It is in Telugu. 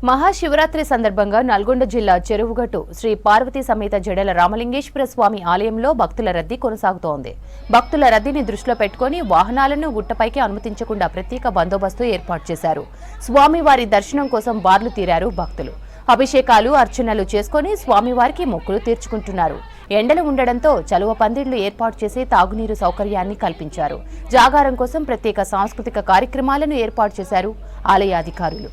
మహాశివరాత్రి సందర్భంగా నల్గొండ జిల్లా చెరువుగట్టు శ్రీ పార్వతీ సమేత జడల రామలింగేశ్వర స్వామి ఆలయంలో భక్తుల రద్దీ కొనసాగుతోంది. భక్తుల రద్దీని దృష్టిలో పెట్టుకుని వాహనాలను గుట్టపైకి అనుమతించకుండా ప్రత్యేక బందోబస్తు ఏర్పాటు చేశారు. స్వామివారి దర్శనం కోసం బార్లు తీరారు భక్తులు. అభిషేకాలు, అర్చనలు చేసుకుని స్వామివారికి మొక్కులు తీర్చుకుంటున్నారు. ఎండలు ఉండడంతో చలువ పందిళ్లు ఏర్పాటు చేసి తాగునీరు సౌకర్యాన్ని కల్పించారు. జాగారం కోసం ప్రత్యేక సాంస్కృతిక కార్యక్రమాలను ఏర్పాటు చేశారు ఆలయ అధికారులు.